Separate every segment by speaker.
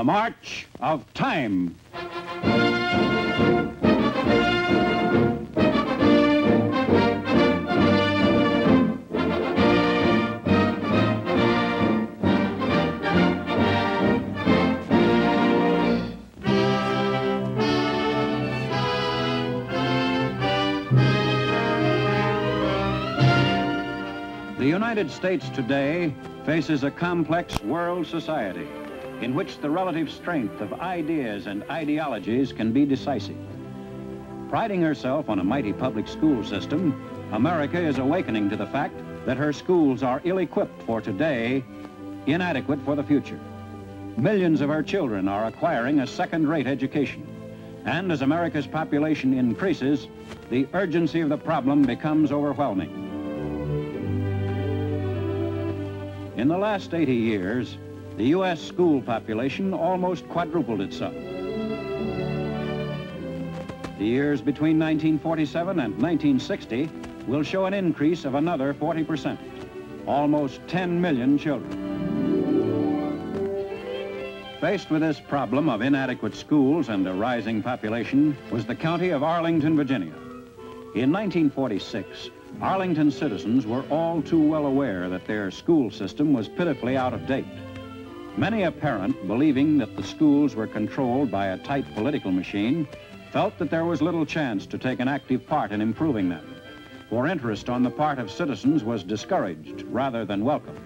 Speaker 1: The March of Time. The United States today faces a complex world society in which the relative strength of ideas and ideologies can be decisive. Priding herself on a mighty public school system, America is awakening to the fact that her schools are ill-equipped for today, inadequate for the future. Millions of her children are acquiring a second-rate education. And as America's population increases, the urgency of the problem becomes overwhelming. In the last 80 years, the U.S. school population almost quadrupled itself. The years between 1947 and 1960 will show an increase of another 40%, almost 10 million children. Faced with this problem of inadequate schools and a rising population was the county of Arlington, Virginia. In 1946, Arlington citizens were all too well aware that their school system was pitifully out of date. Many a parent, believing that the schools were controlled by a tight political machine, felt that there was little chance to take an active part in improving them, for interest on the part of citizens was discouraged rather than welcome.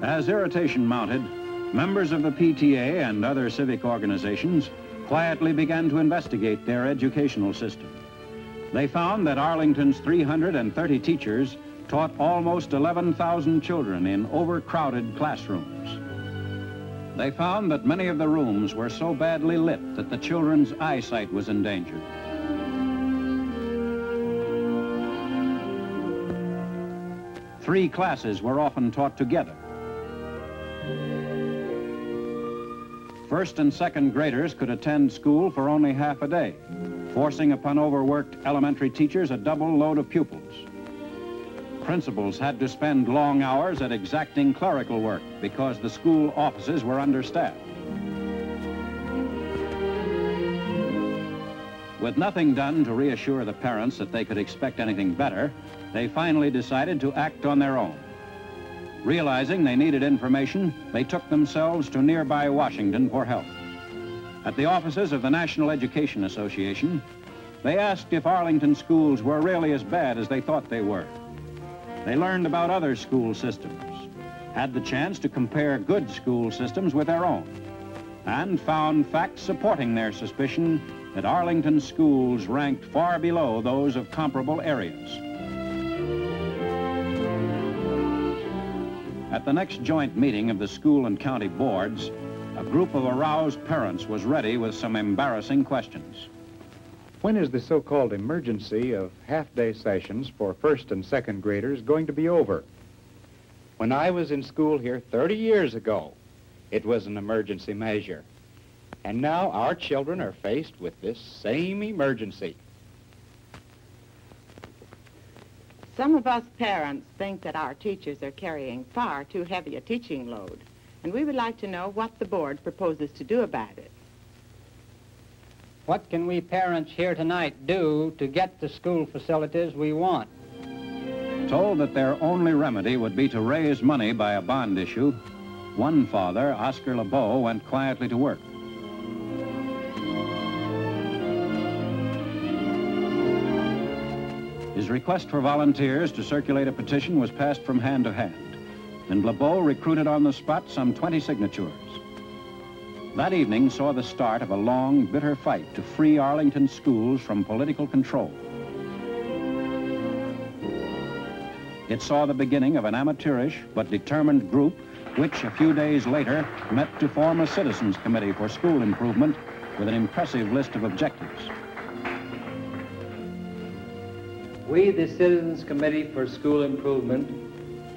Speaker 1: As irritation mounted, members of the PTA and other civic organizations quietly began to investigate their educational system. They found that Arlington's 330 teachers taught almost 11,000 children in overcrowded classrooms. They found that many of the rooms were so badly lit that the children's eyesight was endangered. Three classes were often taught together. First and second graders could attend school for only half a day, forcing upon overworked elementary teachers a double load of pupils. Principals had to spend long hours at exacting clerical work because the school offices were understaffed. With nothing done to reassure the parents that they could expect anything better, they finally decided to act on their own. Realizing they needed information, they took themselves to nearby Washington for help. At the offices of the National Education Association, they asked if Arlington schools were really as bad as they thought they were. They learned about other school systems, had the chance to compare good school systems with their own, and found facts supporting their suspicion that Arlington schools ranked far below those of comparable areas. At the next joint meeting of the school and county boards, a group of aroused parents was ready with some embarrassing questions.
Speaker 2: When is the so-called emergency of half-day sessions for first and second graders going to be over? When I was in school here 30 years ago, it was an emergency measure. And now our children are faced with this same emergency.
Speaker 3: Some of us parents think that our teachers are carrying far too heavy a teaching load, and we would like to know what the board proposes to do about it.
Speaker 4: What can we parents here tonight do to get the school facilities we want?
Speaker 1: Told that their only remedy would be to raise money by a bond issue, one father, Oscar LeBeau, went quietly to work. His request for volunteers to circulate a petition was passed from hand to hand, and LeBeau recruited on the spot some 20 signatures. That evening saw the start of a long, bitter fight to free Arlington schools from political control. It saw the beginning of an amateurish but determined group which, a few days later, met to form a citizens committee for school improvement with an impressive list of objectives.
Speaker 4: We, the Citizens Committee for School Improvement,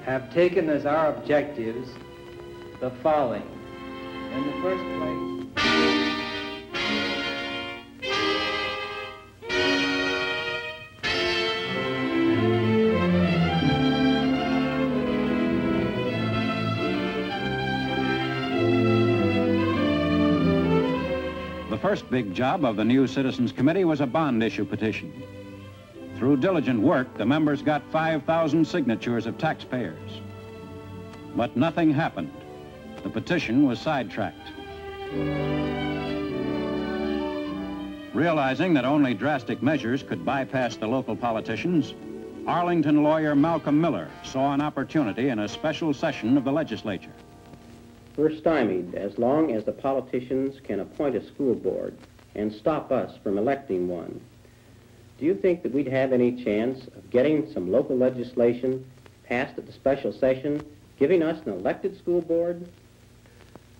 Speaker 4: have taken as our objectives the following. In the first place,
Speaker 1: first big job of the new Citizens Committee was a bond issue petition. Through diligent work, the members got 5,000 signatures of taxpayers. But nothing happened. The petition was sidetracked. Realizing that only drastic measures could bypass the local politicians, Arlington lawyer Malcolm Miller saw an opportunity in a special session of the legislature.
Speaker 5: We're stymied as long as the politicians can appoint a school board and stop us from electing one. Do you think that we'd have any chance of getting some local legislation passed at the special session, giving us an elected school board?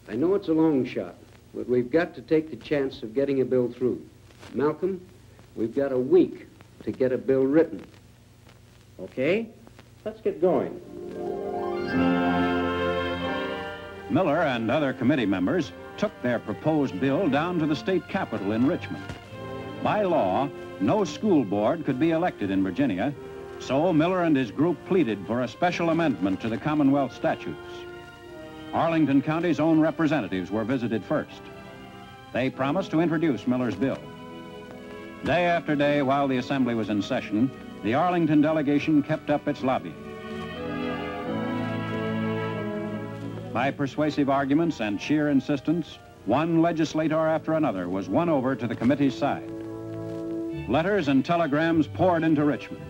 Speaker 6: I know it's a long shot, but we've got to take the chance of getting a bill through. Malcolm, we've got a week to get a bill written.
Speaker 5: Okay, let's get going.
Speaker 1: Miller and other committee members took their proposed bill down to the state capitol in Richmond. By law, no school board could be elected in Virginia, so Miller and his group pleaded for a special amendment to the Commonwealth statutes. Arlington County's own representatives were visited first. They promised to introduce Miller's bill. Day after day, while the Assembly was in session, the Arlington delegation kept up its lobbying. By persuasive arguments and sheer insistence, one legislator after another was won over to the committee's side. Letters and telegrams poured into Richmond.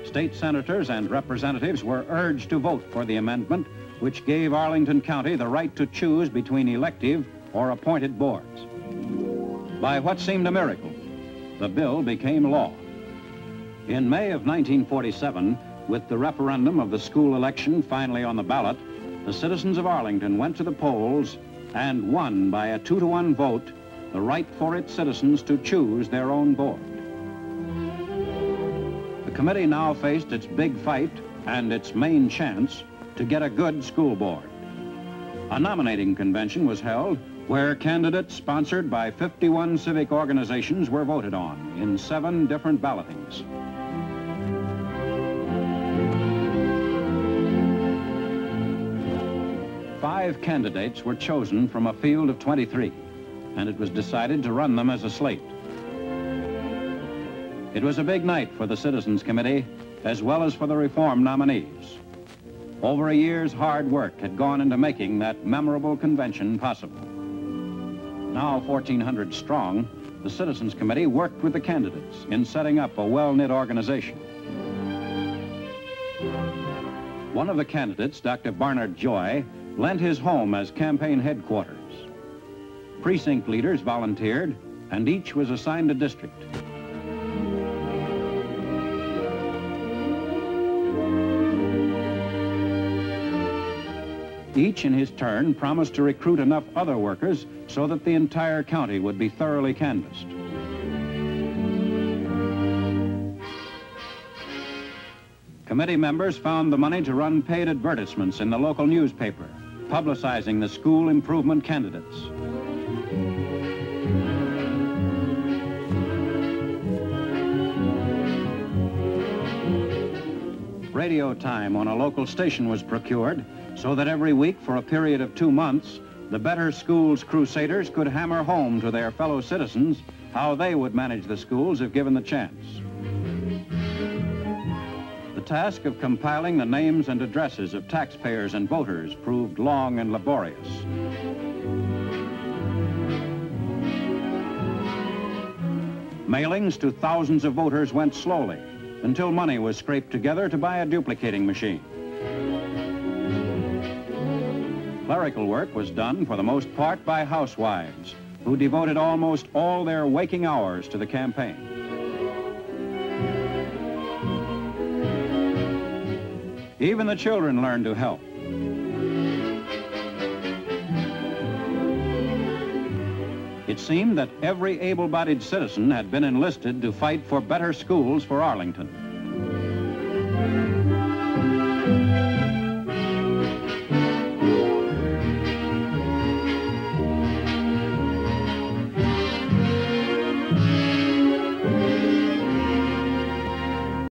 Speaker 1: State senators and representatives were urged to vote for the amendment, which gave Arlington County the right to choose between elective or appointed boards. By what seemed a miracle, the bill became law. In May of 1947, with the referendum of the school election finally on the ballot, the citizens of Arlington went to the polls and won by a 2-to-1 vote the right for its citizens to choose their own board. The committee now faced its big fight and its main chance to get a good school board. A nominating convention was held where candidates sponsored by 51 civic organizations were voted on in 7 different ballotings. Five candidates were chosen from a field of 23, and it was decided to run them as a slate. It was a big night for the Citizens Committee, as well as for the reform nominees. Over a year's hard work had gone into making that memorable convention possible. Now 1,400 strong, the Citizens Committee worked with the candidates in setting up a well-knit organization. One of the candidates, Dr. Barnard Joy, lent his home as campaign headquarters. Precinct leaders volunteered, and each was assigned a district. Each, in his turn, promised to recruit enough other workers so that the entire county would be thoroughly canvassed. Committee members found the money to run paid advertisements in the local newspaper, publicizing the school improvement candidates. Radio time on a local station was procured so that every week for a period of 2 months, the Better Schools Crusaders could hammer home to their fellow citizens how they would manage the schools if given the chance. The task of compiling the names and addresses of taxpayers and voters proved long and laborious. Mailings to thousands of voters went slowly until money was scraped together to buy a duplicating machine. Clerical work was done for the most part by housewives who devoted almost all their waking hours to the campaign. Even the children learned to help. It seemed that every able-bodied citizen had been enlisted to fight for better schools for Arlington.